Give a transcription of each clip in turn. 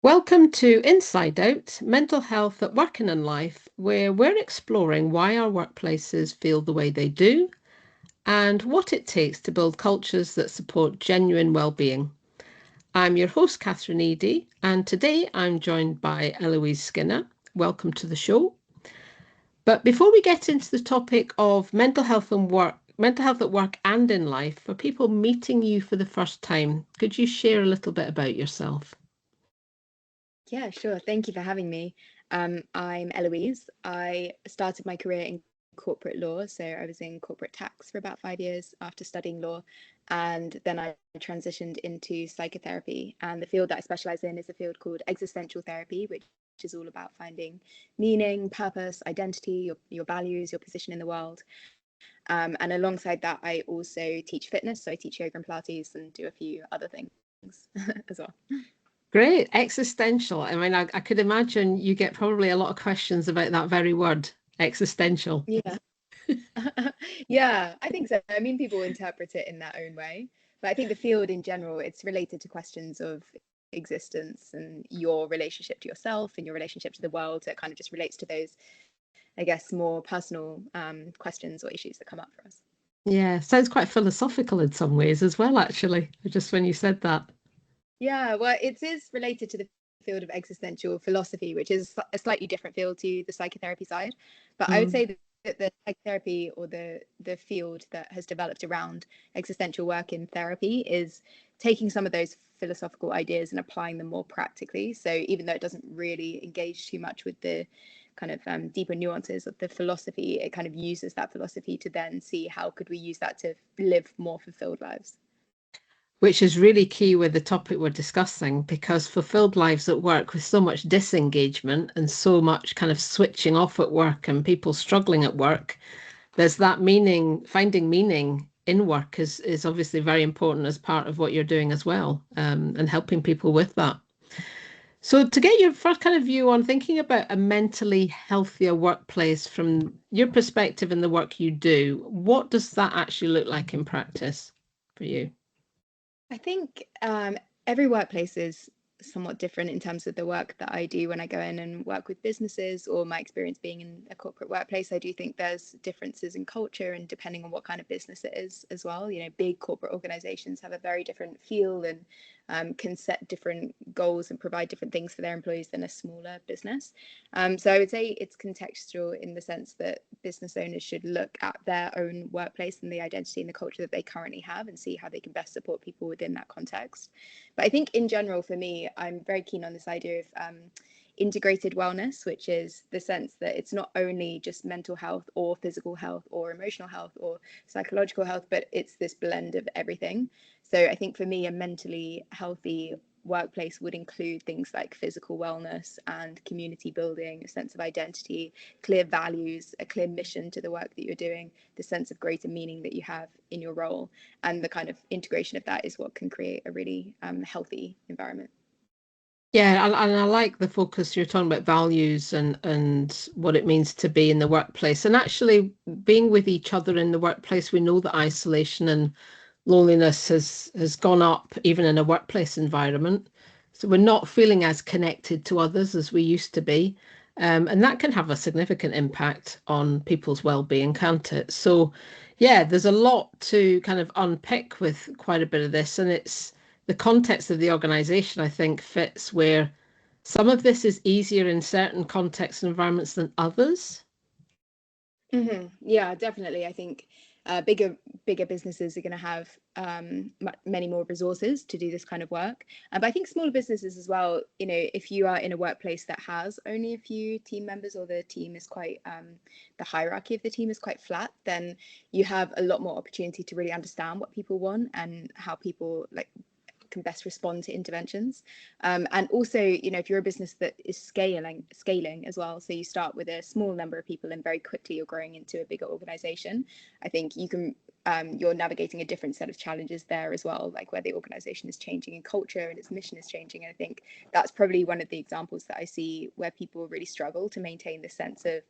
Welcome to Inside Out, Mental Health at Work and in Life, where we're exploring why our workplaces feel the way they do and what it takes to build cultures that support genuine well-being. I'm your host, Catherine Eady, and today I'm joined by Eloise Skinner. Welcome to the show. But before we get into the topic of mental health at work and in life, for people meeting you for the first time, could you share a little bit about yourself? Yeah, sure. Thank you for having me. I'm Eloise. I started my career in corporate law. So I was in corporate tax for about 5 years after studying law. And then I transitioned into psychotherapy. And the field that I specialize in is a field called existential therapy, which is all about finding meaning, purpose, identity, your values, your position in the world. And alongside that, I also teach fitness. So I teach yoga and Pilates and do a few other things as well. Great, existential. I mean, I could imagine you get probably a lot of questions about that very word, existential. Yeah. Yeah, I think so. I mean, people interpret it in their own way, but I think the field in general, it's related to questions of existence and your relationship to yourself and your relationship to the world. So it kind of just relates to those, I guess, more personal questions or issues that come up for us. Yeah, sounds quite philosophical in some ways as well, actually, just when you said that. Yeah, well, it is related to the field of existential philosophy, which is a slightly different field to the psychotherapy side. But I would Mm. say that the psychotherapy or the field that has developed around existential work in therapy is taking some of those philosophical ideas and applying them more practically. So even though it doesn't really engage too much with the kind of deeper nuances of the philosophy, it kind of uses that philosophy to then see how could we use that to live more fulfilled lives. Which is really key with the topic we're discussing, because fulfilled lives at work with so much disengagement and so much kind of switching off at work and people struggling at work, there's that meaning, finding meaning in work is obviously very important as part of what you're doing as well, and helping people with that. So, to get your first kind of view on thinking about a mentally healthier workplace from your perspective in the work you do, what does that actually look like in practice for you? I think every workplace is somewhat different in terms of the work that I do when I go in and work with businesses or my experience being in a corporate workplace. I do think there's differences in culture and depending on what kind of business it is as well. You know, big corporate organizations have a very different feel and can set different goals and provide different things for their employees than a smaller business. So I would say it's contextual in the sense that business owners should look at their own workplace and the identity and the culture that they currently have and see how they can best support people within that context. But I think in general, for me, I'm very keen on this idea of integrated wellness, which is the sense that it's not only just mental health or physical health or emotional health or psychological health, but it's this blend of everything. So I think for me, a mentally healthy workplace would include things like physical wellness and community building, a sense of identity, clear values, a clear mission to the work that you're doing, the sense of greater meaning that you have in your role. And the kind of integration of that is what can create a really healthy environment. Yeah, and I like the focus you're talking about values and what it means to be in the workplace. And actually being with each other in the workplace, we know that isolation and loneliness has gone up even in a workplace environment. So we're not feeling as connected to others as we used to be. And that can have a significant impact on people's well-being, can't it? So yeah, there's a lot to kind of unpick with quite a bit of this. And it's the context of the organization, I think, fits where some of this is easier in certain contexts and environments than others. Yeah, definitely. I think bigger businesses are going to have many more resources to do this kind of work. But I think smaller businesses as well. You know, if you are in a workplace that has only a few team members, or the team is quite the hierarchy of the team is quite flat, then you have a lot more opportunity to really understand what people want and how people like can best respond to interventions. And also, you know, if you're a business that is scaling as well, so you start with a small number of people and very quickly you're growing into a bigger organization, I think you can you're navigating a different set of challenges there as well, like where the organization is changing in culture and its mission is changing. And I think that's probably one of the examples that I see where people really struggle to maintain the sense of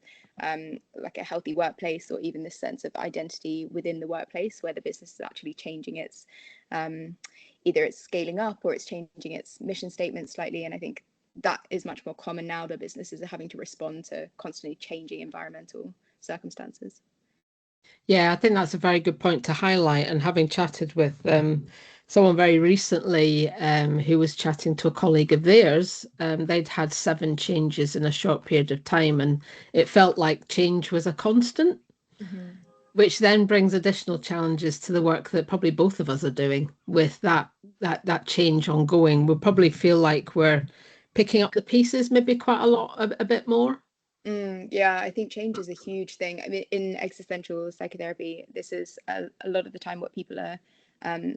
like a healthy workplace, or even this sense of identity within the workplace, where the business is actually changing its either it's scaling up or it's changing its mission statement slightly. And I think that is much more common now that businesses are having to respond to constantly changing environmental circumstances. Yeah, I think that's a very good point to highlight. And having chatted with someone very recently who was chatting to a colleague of theirs, they'd had 7 changes in a short period of time, and it felt like change was a constant, Mm-hmm. which then brings additional challenges to the work that probably both of us are doing with that change ongoing. We'll probably feel like we're picking up the pieces, maybe quite a bit more. Yeah, I think change is a huge thing. I mean, in existential psychotherapy, this is a lot of the time what people are,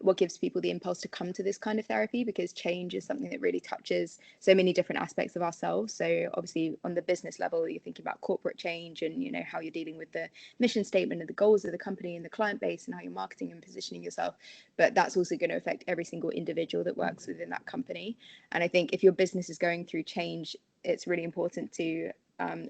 what gives people the impulse to come to this kind of therapy, because change is something that really touches so many different aspects of ourselves. So obviously on the business level, you're thinking about corporate change and, you know, how you're dealing with the mission statement and the goals of the company and the client base and how you're marketing and positioning yourself. But that's also going to affect every single individual that works within that company. And I think if your business is going through change, it's really important to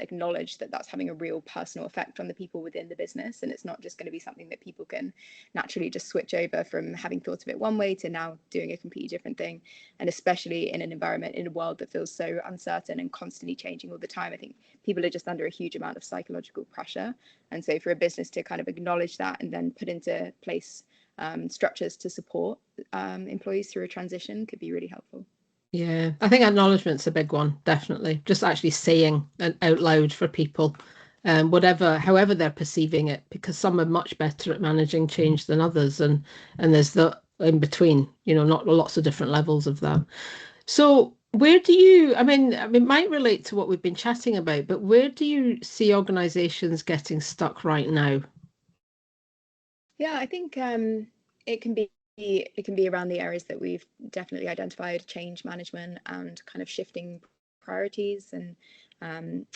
acknowledge that that's having a real personal effect on the people within the business, and it's not just going to be something that people can naturally just switch over from having thought of it one way to now doing a completely different thing. And especially in an environment, in a world that feels so uncertain and constantly changing all the time, I think people are just under a huge amount of psychological pressure. And so for a business to kind of acknowledge that and then put into place structures to support employees through a transition could be really helpful. Yeah, I think acknowledgement's a big one, definitely. Just actually saying it out loud for people, however they're perceiving it, because some are much better at managing change than others, and there's the in between, not lots of different levels of that. So where do you, it might relate to what we've been chatting about, but where do you see organizations getting stuck right now? Yeah, I think it can be around the areas that we've definitely identified: change management and kind of shifting priorities and um,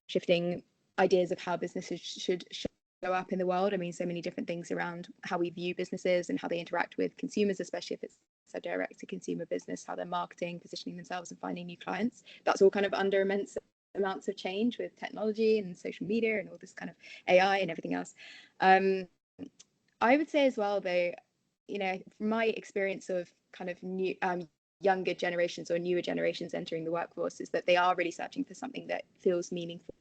shifting ideas of how businesses should show up in the world. I mean, so many different things around how we view businesses and how they interact with consumers, especially if it's a direct to consumer business, how they're marketing, positioning themselves and finding new clients. That's all kind of under immense amounts of change with technology and social media and all this kind of AI and everything else. Um, I would say as well, though, you know, from my experience of kind of new younger generations or newer generations entering the workforce, is that they are really searching for something that feels meaningful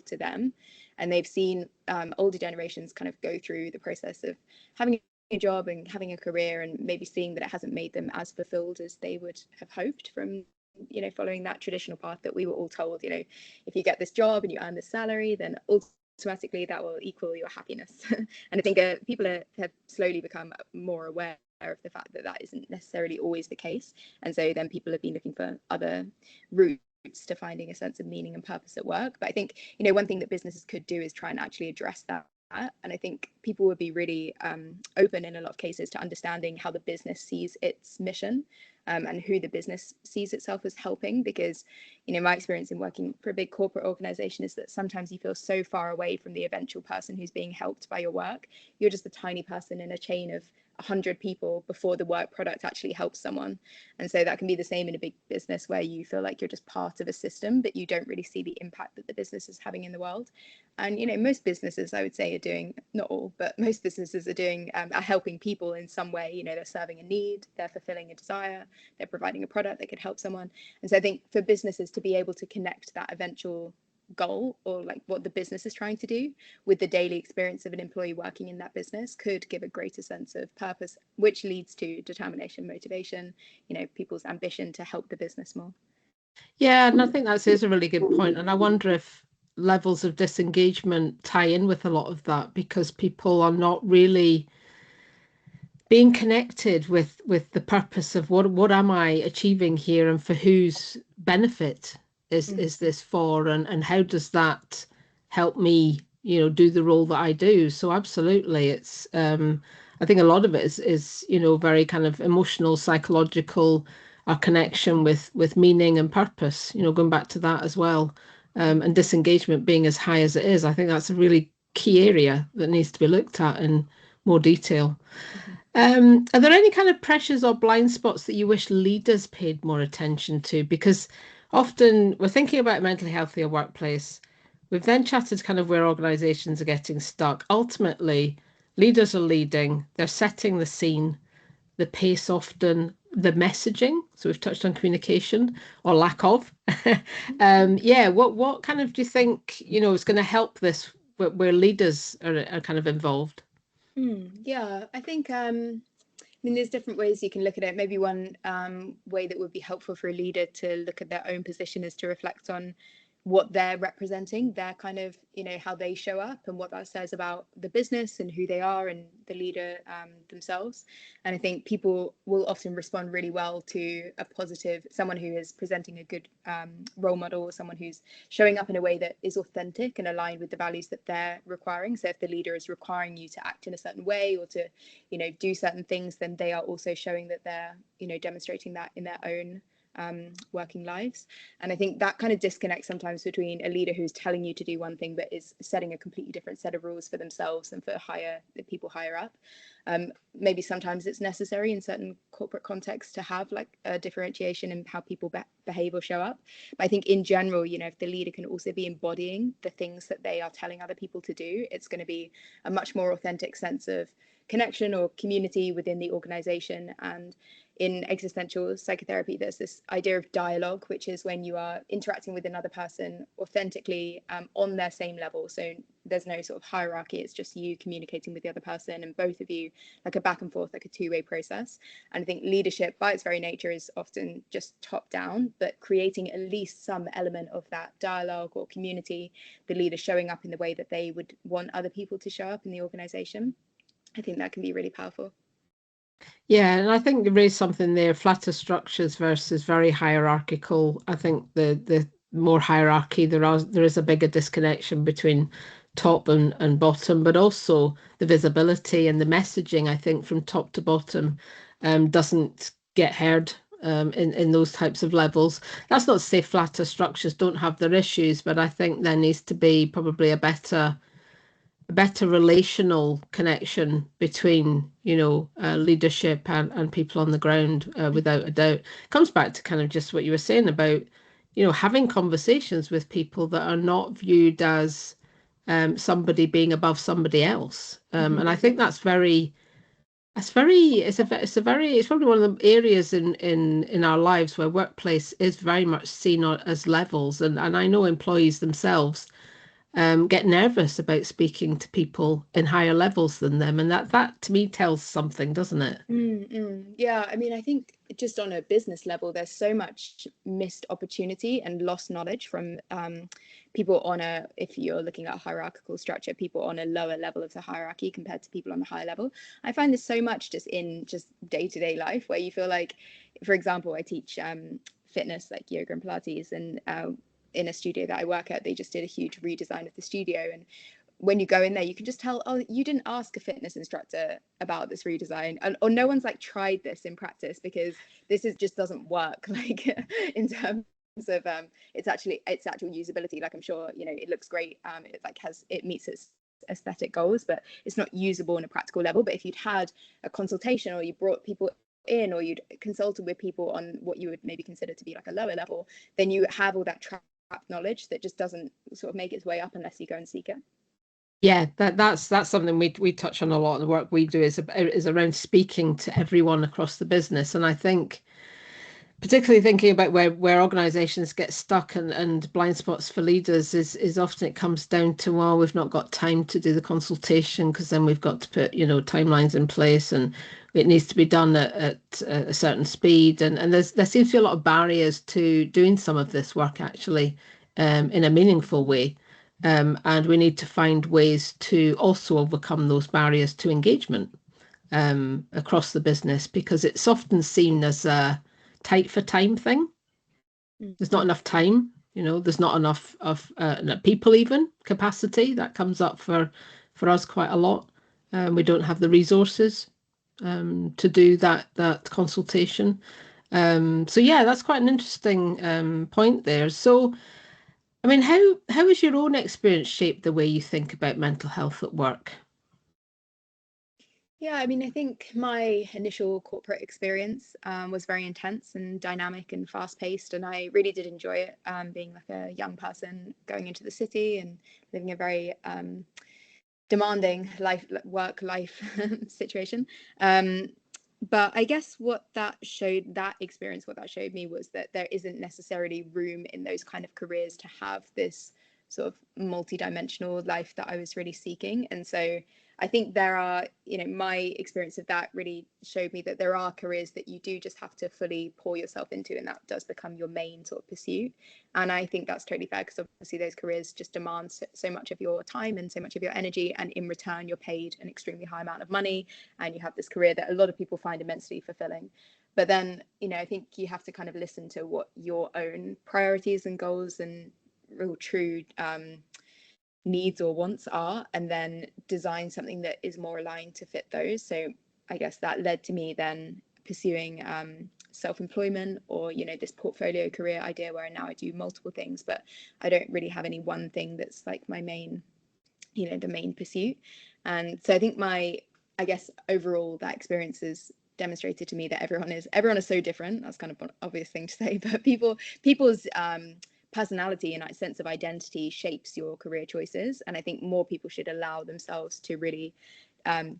to them, and they've seen older generations kind of go through the process of having a job and having a career and maybe seeing that it hasn't made them as fulfilled as they would have hoped from, you know, following that traditional path that we were all told, you know, if you get this job and you earn this salary, then automatically that will equal your happiness. And I think people have slowly become more aware of the fact that that isn't necessarily always the case, and so then people have been looking for other routes to finding a sense of meaning and purpose at work. But I think, you know, one thing that businesses could do is try and actually address that. And I think people would be really open in a lot of cases to understanding how the business sees its mission, and who the business sees itself as helping. Because, you know, my experience in working for a big corporate organization is that sometimes you feel so far away from the eventual person who's being helped by your work. You're just a tiny person in a chain of 100 people before the work product actually helps someone. And so that can be the same in a big business, where you feel like you're just part of a system, but you don't really see the impact that the business is having in the world. And, you know, most businesses, I would say, are doing, not all, but most businesses are doing, are helping people in some way. You know, they're serving a need, they're fulfilling a desire, they're providing a product that could help someone. And so I think for businesses to be able to connect that eventual goal, or like what the business is trying to do, with the daily experience of an employee working in that business, could give a greater sense of purpose, which leads to determination, motivation, you know, people's ambition to help the business more. Yeah, and I think that is a really good point. And I wonder if levels of disengagement tie in with a lot of that, because people are not really being connected with the purpose of what am I achieving here, and for whose benefit is this for, and how does that help me, do the role that I do. So absolutely, it's I think a lot of it is very kind of emotional, psychological, our connection with meaning and purpose, going back to that as well. And disengagement being as high as it is, I think that's a really key area that needs to be looked at in more detail. Mm-hmm. Are there any kind of pressures or blind spots that you wish leaders paid more attention to? Because often we're thinking about a mentally healthier workplace. We've then chatted kind of where organizations are getting stuck. Ultimately, leaders are leading, they're setting the scene, the pace often, the messaging So we've touched on communication or lack of. Yeah, what kind of do you think, is going to help this where leaders are kind of involved? Yeah, I think there's different ways you can look at it. Maybe one way that would be helpful for a leader to look at their own position is to reflect on what they're representing, their kind of, how they show up and what that says about the business and who they are and the leader themselves. And I think people will often respond really well to a positive, someone who is presenting a good role model, or someone who's showing up in a way that is authentic and aligned with the values that they're requiring. So if the leader is requiring you to act in a certain way or to, do certain things, then they are also showing that they're, demonstrating that in their own working lives. And I think that kind of disconnect sometimes between a leader who's telling you to do one thing but is setting a completely different set of rules for themselves and for the people higher up. Maybe sometimes it's necessary in certain corporate contexts to have like a differentiation in how people behave or show up. But I think in general, if the leader can also be embodying the things that they are telling other people to do, it's going to be a much more authentic sense of connection or community within the organization. And in existential psychotherapy, there's this idea of dialogue, which is when you are interacting with another person authentically on their same level. So there's no sort of hierarchy. It's just you communicating with the other person and both of you like a back and forth, like a two-way process. And I think leadership by its very nature is often just top down, but creating at least some element of that dialogue or community, the leader showing up in the way that they would want other people to show up in the organization. I think that can be really powerful. Yeah, and I think you raised something there, flatter structures versus very hierarchical. I think the more hierarchy there is a bigger disconnection between top and bottom, but also the visibility and the messaging, I think, from top to bottom doesn't get heard in those types of levels. That's not to say flatter structures don't have their issues, but I think there needs to be probably a better relational connection between, leadership and people on the ground, without a doubt. It comes back to kind of just what you were saying about, having conversations with people that are not viewed as somebody being above somebody else. And I think it's probably one of the areas in our lives where workplace is very much seen as levels. And I know employees themselves get nervous about speaking to people in higher levels than them. And that to me tells something, doesn't it? Yeah, I think just on a business level, there's so much missed opportunity and lost knowledge from people if you're looking at a hierarchical structure, people on a lower level of the hierarchy compared to people on the higher level. I find this so much just in just day-to-day life where you feel like, for example, I teach fitness like yoga and Pilates, and in a studio that I work at, they just did a huge redesign of the studio. And when you go in there, you can just tell, oh, you didn't ask a fitness instructor about this redesign, or no one's like tried this in practice, because this just doesn't work like in terms of its actual usability. Like I'm sure it looks great, it meets its aesthetic goals, but it's not usable on a practical level. But if you'd had a consultation, or you brought people in, or you'd consulted with people on what you would maybe consider to be like a lower level, then you have all that trapped knowledge that just doesn't sort of make its way up unless you go and seek it. Yeah, that's something we touch on a lot. The work we do is around speaking to everyone across the business. And I think particularly thinking about where organizations get stuck and blind spots for leaders is often it comes down to, well, we've not got time to do the consultation because then we've got to put, timelines in place, and it needs to be done at a certain speed. And there seems to be a lot of barriers to doing some of this work actually, in a meaningful way. And we need to find ways to also overcome those barriers to engagement across the business, because it's often seen as a tight for time thing. There's not enough time, there's not enough of people, even capacity that comes up for us quite a lot. We don't have the resources to do that consultation. So yeah, that's quite an interesting point there. So I mean, how has your own experience shaped the way you think about mental health at work? Yeah, I think my initial corporate experience was very intense and dynamic and fast paced, and I really did enjoy it, being like a young person going into the city and living a very demanding work life situation. But I guess what that experience, what that showed me was that there isn't necessarily room in those kind of careers to have this sort of multi-dimensional life that I was really seeking. And so I think there are, my experience of that really showed me that there are careers that you do just have to fully pour yourself into, and that does become your main sort of pursuit. And I think that's totally fair, because obviously those careers just demand so much of your time and so much of your energy, and in return you're paid an extremely high amount of money, and you have this career that a lot of people find immensely fulfilling. But then, I think you have to kind of listen to what your own priorities and goals and real true needs or wants are, and then design something that is more aligned to fit those. So I guess that led to me then pursuing self-employment, or this portfolio career idea, where now I do multiple things, but I don't really have any one thing that's like my main, the main pursuit. And so I think I guess overall that experience has demonstrated to me that everyone is so different. That's kind of an obvious thing to say, but people's personality and sense of identity shapes your career choices. And I think more people should allow themselves to really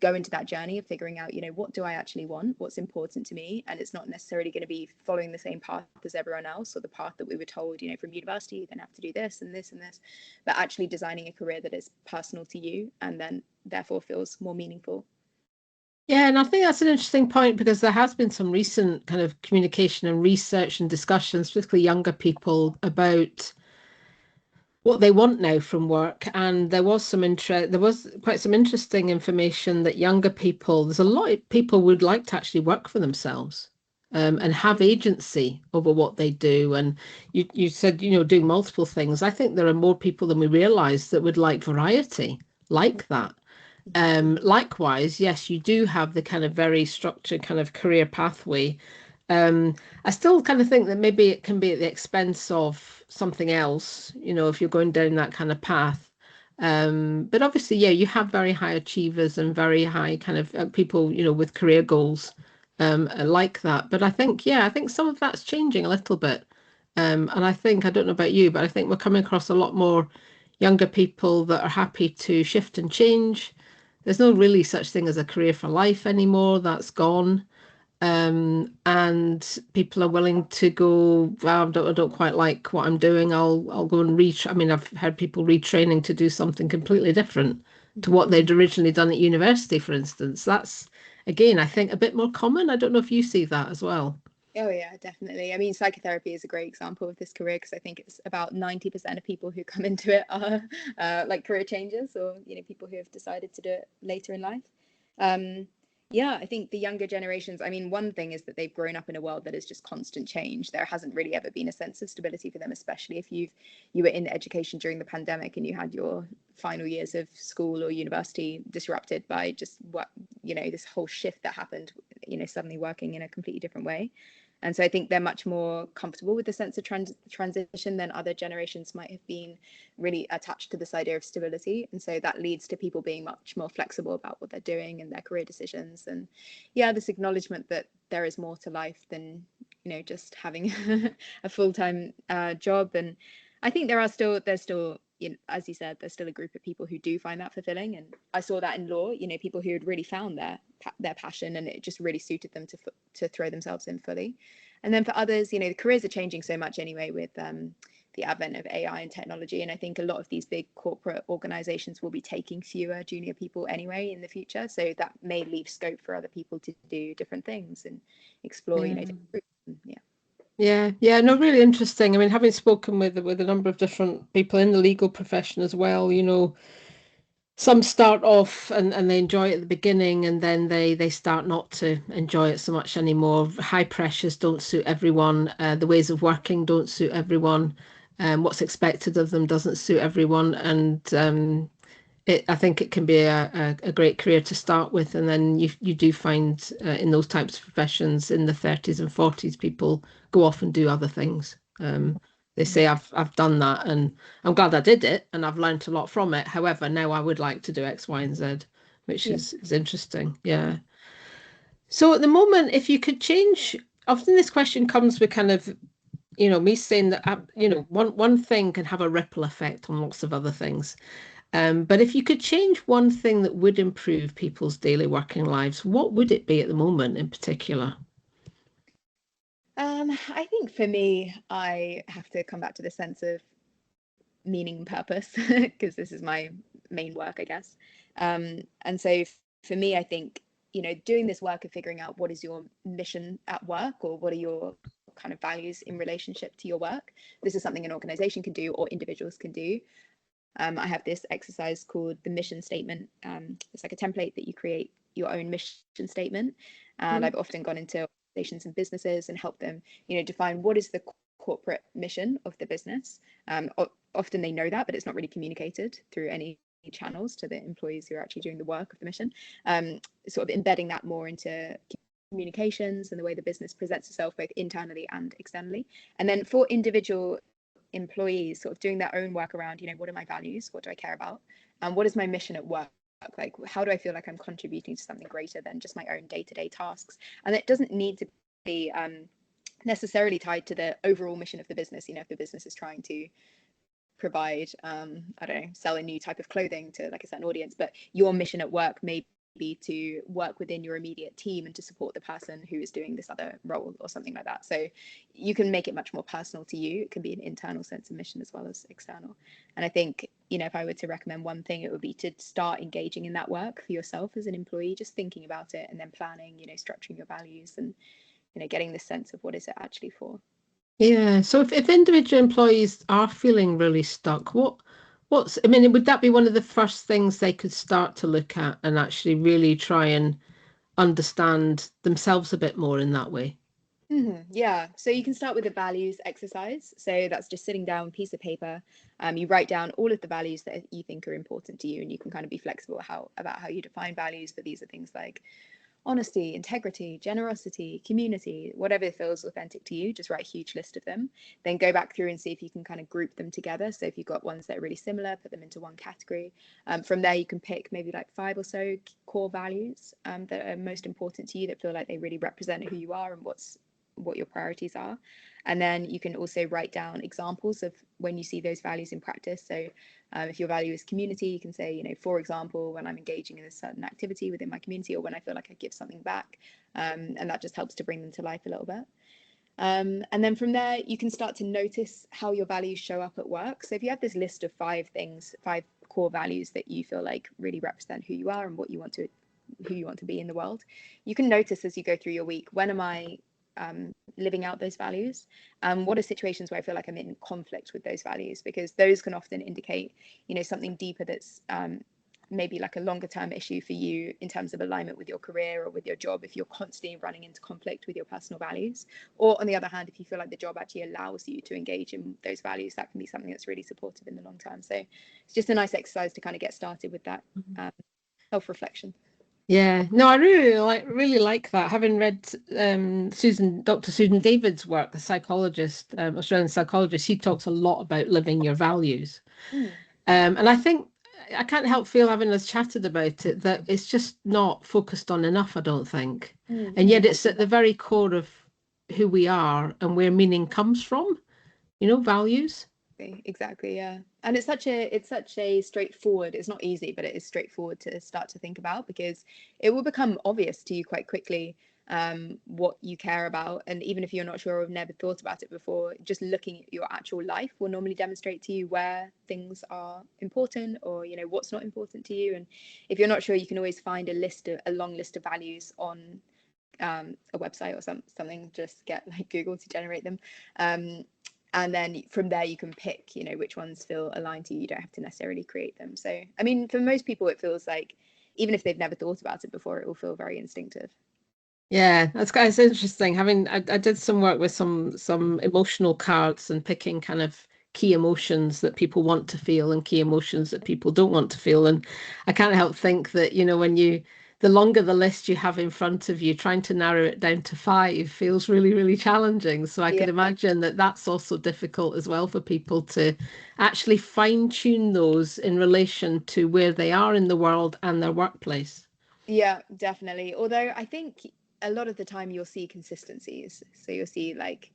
go into that journey of figuring out, what do I actually want, what's important to me. And it's not necessarily going to be following the same path as everyone else, or the path that we were told, from university, you're going to have to do this and this and this, but actually designing a career that is personal to you, and then therefore feels more meaningful. Yeah, and I think that's an interesting point, because there has been some recent kind of communication and research and discussions, particularly younger people, about what they want now from work. And there was quite some interesting information that younger people, there's a lot of people would like to actually work for themselves, and have agency over what they do. And you said, doing multiple things. I think there are more people than we realize that would like variety like that. Likewise, yes, you do have the kind of very structured kind of career pathway. I still kind of think that maybe it can be at the expense of something else, if you're going down that kind of path. But obviously, yeah, you have very high achievers and very high kind of people, with career goals, like that. But I think some of that's changing a little bit. And I don't know about you, but I think we're coming across a lot more younger people that are happy to shift and change. There's no really such thing as a career for life anymore. That's gone. And people are willing to go, well, I don't quite like what I'm doing. I'll go and I mean, I've heard people retraining to do something completely different to what they'd originally done at university, for instance. That's, again, I think a bit more common. I don't know if you see that as well. Oh yeah, definitely. I mean, psychotherapy is a great example of this career, because I think it's about 90% of people who come into it are like career changers, or people who have decided to do it later in life. Um, yeah, I think the younger generations, I mean, one thing is that they've grown up in a world that is just constant change. There hasn't really ever been a sense of stability for them, especially if you were in education during the pandemic and you had your final years of school or university disrupted by just what, this whole shift that happened, suddenly working in a completely different way. And so I think they're much more comfortable with the sense of transition than other generations might have been, really attached to this idea of stability. And so that leads to people being much more flexible about what they're doing and their career decisions. And yeah, this acknowledgement that there is more to life than, just having a full-time job. And I think there's still, as you said, there's still a group of people who do find that fulfilling. And I saw that in law, people who had really found their passion, and it just really suited them to throw themselves in fully. And then for others, the careers are changing so much anyway with the advent of AI and technology. And I think a lot of these big corporate organizations will be taking fewer junior people anyway in the future. So that may leave scope for other people to do different things and explore, different routes. Yeah. Yeah, no, really interesting. I mean, having spoken with a number of different people in the legal profession as well, some start off and they enjoy it at the beginning, and then they start not to enjoy it so much anymore. High pressures don't suit everyone. The ways of working don't suit everyone. What's expected of them doesn't suit everyone. And I think it can be a great career to start with, and then you do find in those types of professions in the 30s and 40s, people go off and do other things. They say, I've done that, and I'm glad I did it, and I've learned a lot from it. However, now I would like to do X, Y, and Z, which Yeah. is interesting. Yeah. So at the moment, if you could change, often this question comes with kind of, me saying that, one thing can have a ripple effect on lots of other things. But if you could change one thing that would improve people's daily working lives, what would it be at the moment in particular? I think for me, I have to come back to the sense of meaning and purpose because this is my main work, I guess. And so for me, I think, doing this work of figuring out what is your mission at work, or what are your kind of values in relationship to your work. This is something an organization can do or individuals can do. I have this exercise called the mission statement. It's like a template that you create your own mission statement. And Mm. I've often gone into organizations and businesses and helped them, define what is the corporate mission of the business. Often they know that, but it's not really communicated through any channels to the employees who are actually doing the work of the mission. Sort of embedding that more into communications and the way the business presents itself both internally and externally. And then for individual employees, sort of doing their own work around, what are my values, what do I care about, and what is my mission at work, like how do I feel like I'm contributing to something greater than just my own day-to-day tasks. And it doesn't need to be necessarily tied to the overall mission of the business. If the business is trying to provide, I don't know, sell a new type of clothing to like a certain audience, but your mission at work may be to work within your immediate team and to support the person who is doing this other role or something like that. So you can make it much more personal to you. It can be an internal sense of mission as well as external. And I think, if I were to recommend one thing, it would be to start engaging in that work for yourself as an employee, just thinking about it and then planning, structuring your values and, getting this sense of what is it actually for. Yeah. So if individual employees are feeling really stuck, I mean, would that be one of the first things they could start to look at and actually really try and understand themselves a bit more in that way? Yeah, so you can start with a values exercise. So that's just sitting down, piece of paper. You write down all of the values that you think are important to you, and you can kind of be flexible about how you define values. But these are things like honesty, integrity, generosity, community, whatever feels authentic to you. Just write a huge list of them. Then go back through and see if you can kind of group them together. So if you've got ones that are really similar, put them into one category. From there, you can pick maybe like 5 or so core values that are most important to you, that feel like they really represent who you are and what your priorities are. And then you can also write down examples of when you see those values in practice. So if your value is community, you can say, for example, when I'm engaging in a certain activity within my community, or when I feel like I give something back. And that just helps to bring them to life a little bit. And then from there, you can start to notice how your values show up at work. So if you have this list of 5 core values that you feel like really represent who you are and who you want to be in the world, you can notice as you go through your week, when am I living out those values? What are situations where I feel like I'm in conflict with those values? Because those can often indicate, something deeper that's maybe like a longer term issue for you in terms of alignment with your career or with your job, if you're constantly running into conflict with your personal values. Or on the other hand, if you feel like the job actually allows you to engage in those values, that can be something that's really supportive in the long term. So it's just a nice exercise to kind of get started with that self-reflection. Yeah, no, I really like that. Having read Dr. Susan David's work, the psychologist, Australian psychologist, she talks a lot about living your values. Mm, And I think I can't help feel, having us chatted about it, that it's just not focused on enough, I don't think. mm. And yet it's at the very core of who we are and where meaning comes from, values. Exactly, yeah. And it's such a straightforward, it's not easy, but it is straightforward to start to think about, because it will become obvious to you quite quickly what you care about. And even if you're not sure or have never thought about it before, just looking at your actual life will normally demonstrate to you where things are important, or what's not important to you. And if you're not sure, you can always find a long list of values on a website or something. Just get like Google to generate them. And then from there you can pick, which ones feel aligned to you. You don't have to necessarily create them. So I mean, for most people it feels like, even if they've never thought about it before, it will feel very instinctive. Yeah, it's interesting. I did some work with some emotional cards and picking kind of key emotions that people want to feel and key emotions that people don't want to feel. And I can't help think that, the longer the list you have in front of you, trying to narrow it down to 5 feels really, really challenging. So I Yeah, could imagine that that's also difficult as well for people to actually fine tune those in relation to where they are in the world and their workplace. yeah, definitely. Although I think a lot of the time you'll see consistencies. So you'll see like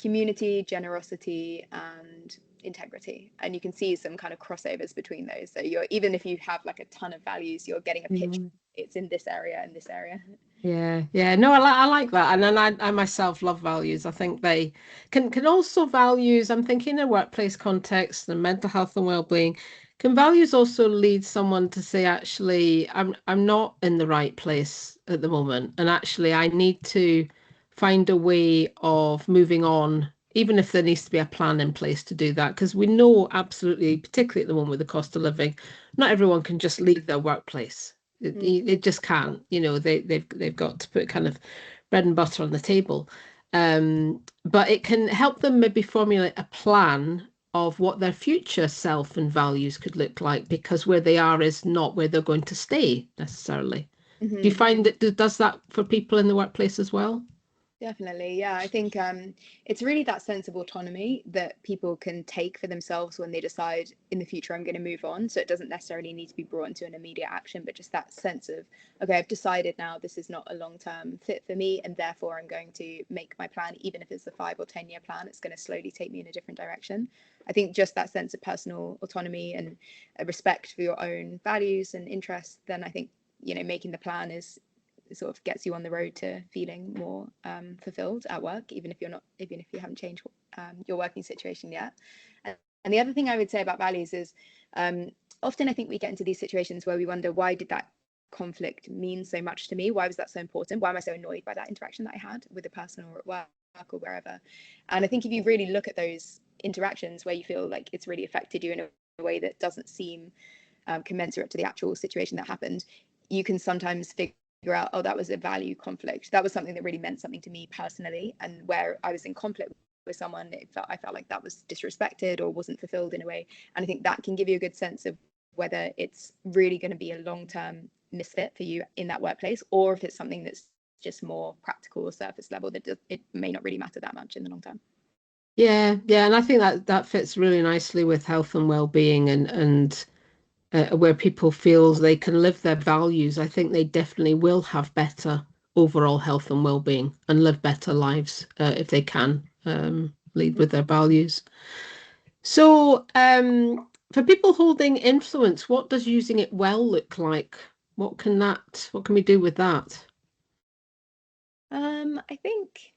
community, generosity, and integrity. And you can see some kind of crossovers between those. So you're, even if you have like a ton of values, you're getting a pitch. It's in this area and this area. Yeah. No, I like that. And then I myself love values. I think they can also values, I'm thinking in a workplace context and mental health and well-being, can values also lead someone to say, actually, I'm not in the right place at the moment. And actually I need to find a way of moving on, even if there needs to be a plan in place to do that. Because we know absolutely, particularly at the moment with the cost of living, not everyone can just leave their workplace. It just can't, they've got to put kind of bread and butter on the table. But it can help them maybe formulate a plan of what their future self and values could look like, because where they are is not where they're going to stay necessarily. Do you find that does that for people in the workplace as well? Definitely. Yeah. I think it's really that sense of autonomy that people can take for themselves when they decide in the future, I'm going to move on. So it doesn't necessarily need to be brought into an immediate action, but just that sense of, okay, I've decided now this is not a long-term fit for me, and therefore I'm going to make my plan, even if it's a 5 or 10 year plan, it's going to slowly take me in a different direction. I think just that sense of personal autonomy and a respect for your own values and interests, then I think, making the plan is sort of gets you on the road to feeling more fulfilled at work, even if you haven't changed your working situation yet. And the other thing I would say about values is often I think we get into these situations where we wonder, why did that conflict mean so much to me? Why was that so important? Why am I so annoyed by that interaction that I had with a person or at work or wherever? And I think if you really look at those interactions where you feel like it's really affected you in a way that doesn't seem commensurate to the actual situation that happened, you can sometimes figure out, oh, that was a value conflict. That was something that really meant something to me personally, and where I was in conflict with someone, I felt like that was disrespected or wasn't fulfilled in a way. And I think that can give you a good sense of whether it's really going to be a long-term misfit for you in that workplace, or if it's something that's just more practical or surface level, that it may not really matter that much in the long term. Yeah, and I think that fits really nicely with health and well-being and where people feel they can live their values. I think they definitely will have better overall health and well-being and live better lives if they can lead with their values. So, for people holding influence, what does using it well look like? What can we do with that? I think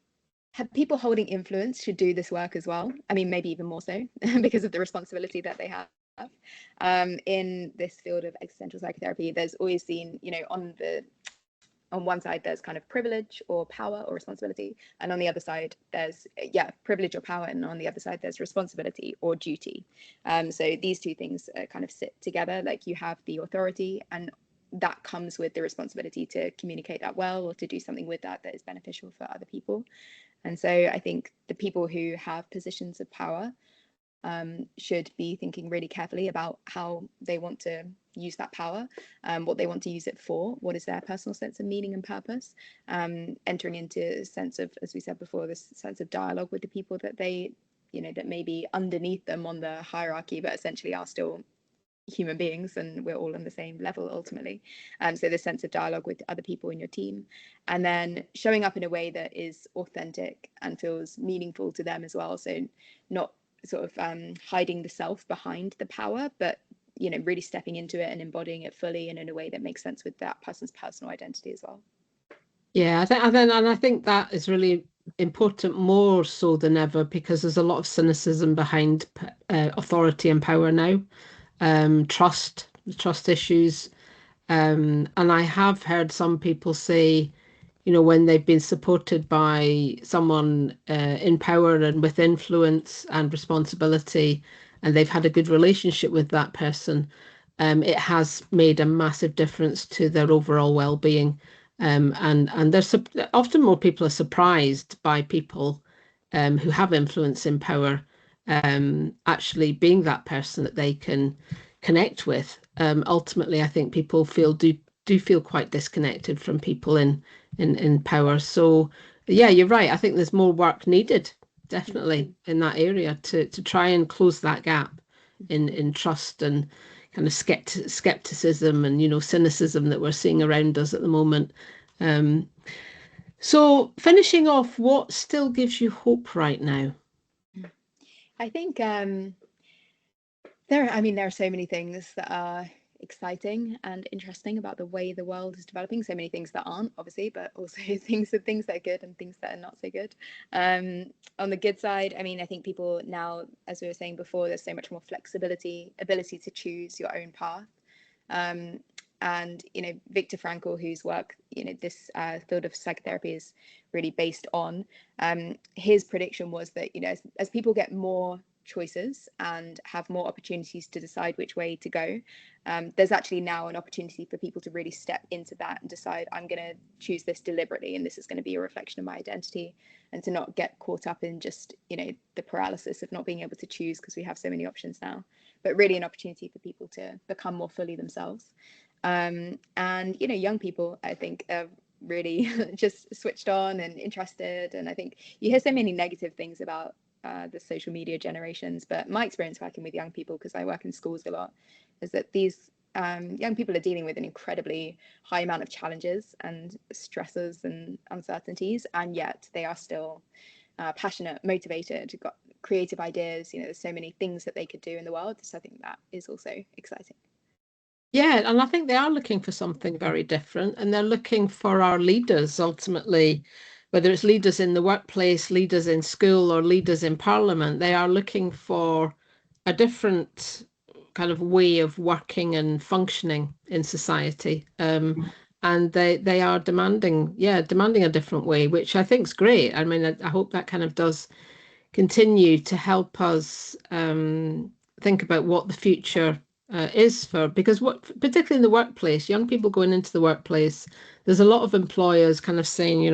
people holding influence should do this work as well. I mean, maybe even more so because of the responsibility that they have. In this field of existential psychotherapy, there's always been, on one side there's kind of privilege or power or responsibility, and on the other side there's privilege or power, and on the other side there's responsibility or duty. So these two things kind of sit together. Like, you have the authority, and that comes with the responsibility to communicate that well, or to do something with that is beneficial for other people. And so I think the people who have positions of power should be thinking really carefully about how they want to use that power, what they want to use it for, what is their personal sense of meaning and purpose, entering into a sense of, as we said before, this sense of dialogue with the people that that may be underneath them on the hierarchy, but essentially are still human beings, and we're all on the same level ultimately. So this sense of dialogue with other people in your team, and then showing up in a way that is authentic and feels meaningful to them as well. So not sort of hiding the self behind the power, but really stepping into it and embodying it fully, and in a way that makes sense with that person's personal identity as well. Yeah, I think that is really important, more so than ever, because there's a lot of cynicism behind authority and power now. Trust issues. And I have heard some people say, when they've been supported by someone in power and with influence and responsibility, and they've had a good relationship with that person, it has made a massive difference to their overall well-being. And there's often more people are surprised by people who have influence in power actually being that person that they can connect with. Ultimately, I think people do feel quite disconnected from people in power. So yeah, you're right. I think there's more work needed, definitely, in that area to try and close that gap in trust and kind of skepticism and cynicism that we're seeing around us at the moment. Um, So finishing off, what still gives you hope right now? I think there are so many things that are exciting and interesting about the way the world is developing. So many things that aren't, obviously, but also things that are good and things that are not so good. On the good side, I mean, I think people now, as we were saying before, there's so much more flexibility, ability to choose your own path. Um, and Viktor Frankl, whose work this field of psychotherapy is really based on, his prediction was that as people get more choices and have more opportunities to decide which way to go, there's actually now an opportunity for people to really step into that and decide, I'm going to choose this deliberately and this is going to be a reflection of my identity, and to not get caught up in just the paralysis of not being able to choose because we have so many options now, but really an opportunity for people to become more fully themselves. And young people, I think, are really just switched on and interested. And I think you hear so many negative things about the social media generations, but my experience working with young people, because I work in schools a lot, is that these young people are dealing with an incredibly high amount of challenges and stresses and uncertainties, and yet they are still passionate, motivated, got creative ideas. There's so many things that they could do in the world. So I think that is also exciting. Yeah, and I think they are looking for something very different, and they're looking for our leaders ultimately, whether it's leaders in the workplace, leaders in school, or leaders in parliament. They are looking for a different kind of way of working and functioning in society. And they are demanding, yeah, demanding a different way, which I think is great. I mean, I hope that kind of does continue to help us think about what the future is for, because what, particularly in the workplace, young people going into the workplace, there's a lot of employers kind of saying,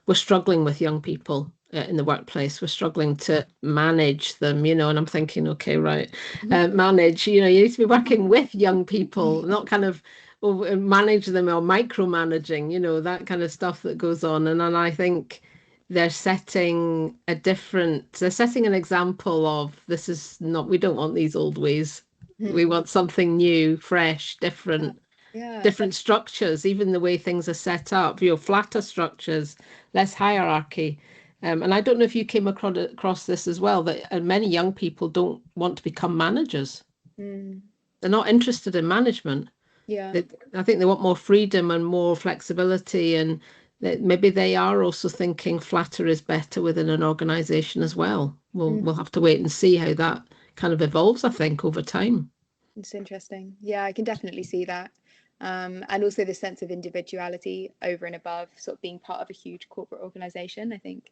we're struggling with young people in the workplace. We're struggling to manage them, and I'm thinking, okay, right, manage, you need to be working with young people, not kind of manage them or micromanaging, that kind of stuff that goes on. And I think they're setting an example of, this is not, we don't want these old ways. We want something new, fresh, Yeah. different, Yeah. different structures, even the way things are set up, flatter structures, less hierarchy. And I don't know if you came across this as well, that many young people don't want to become managers. Mm. They're not interested in management. Yeah. I think they want more freedom and more flexibility, and that maybe they are also thinking flatter is better within an organization as well. We'll have to wait and see how that kind of evolves, I think, over time. It's interesting. Yeah, I can definitely see that. And also the sense of individuality over and above sort of being part of a huge corporate organization. I think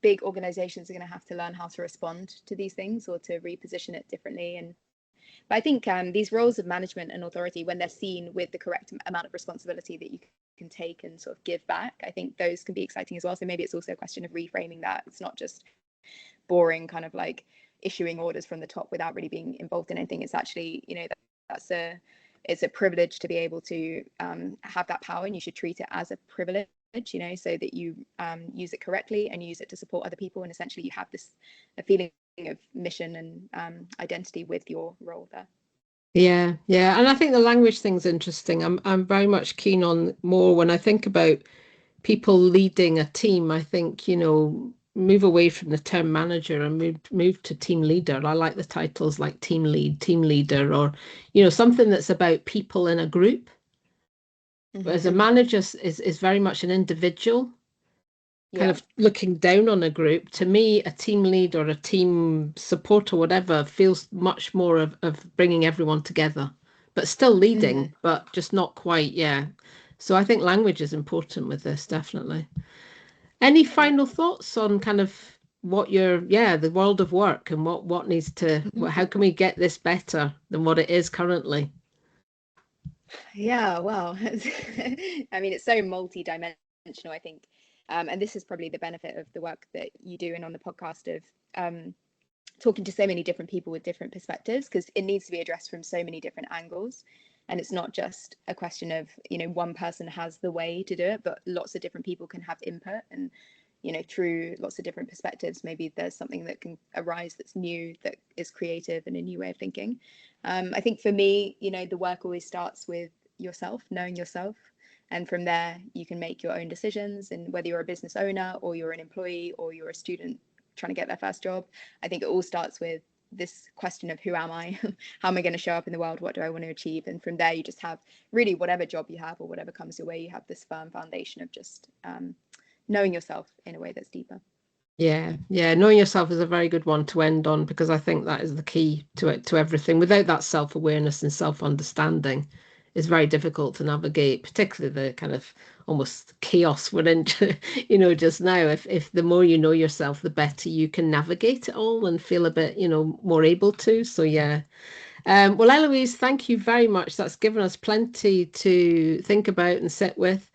big organizations are going to have to learn how to respond to these things or to reposition it differently. But I think these roles of management and authority, when they're seen with the correct amount of responsibility that you can take and sort of give back, I think those can be exciting as well. So maybe it's also a question of reframing that. It's not just boring kind of like issuing orders from the top without really being involved in anything. It's actually, that's it's a privilege to be able to have that power, and you should treat it as a privilege, so that you use it correctly and use it to support other people, and essentially you have this a feeling of mission and identity with your role there. Yeah, yeah. And I think the language thing's interesting. I'm very much keen on more when I think about people leading a team. I think, move away from the term manager and move to team leader. I like the titles like team lead, team leader, or, something that's about people in a group. Whereas a manager is very much an individual, kind Yeah. of looking down on a group. To me, a team lead or a team support or whatever feels much more of bringing everyone together, but still leading, but just not quite, yeah. So I think language is important with this, definitely. Any Yeah. final thoughts on kind of the world of work and what needs to, how can we get this better than what it is currently? Yeah, well, I mean, it's so multi-dimensional, I think. And this is probably the benefit of the work that you do and on the podcast of talking to so many different people with different perspectives, because it needs to be addressed from so many different angles. And it's not just a question of, one person has the way to do it, but lots of different people can have input. And, through lots of different perspectives, maybe there's something that can arise that's new, that is creative and a new way of thinking. I think for me, the work always starts with yourself, knowing yourself, And from there, you can make your own decisions. And whether you're a business owner or you're an employee or you're a student trying to get their first job, I think it all starts with this question of who am I? How am I going to show up in the world? What do I want to achieve? And from there, you just have really whatever job you have or whatever comes your way, you have this firm foundation of just knowing yourself in a way that's deeper. Yeah, yeah. Knowing yourself is a very good one to end on, because I think that is the key to it, to everything. Without that self-awareness and self-understanding, it's very difficult to navigate, particularly the kind of almost chaos we're in, just now. If the more you know yourself, the better you can navigate it all and feel a bit, more able to. So yeah. Well, Eloise, thank you very much. That's given us plenty to think about and sit with.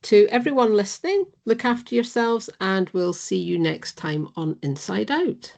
To everyone listening, look after yourselves, and we'll see you next time on Inside Out.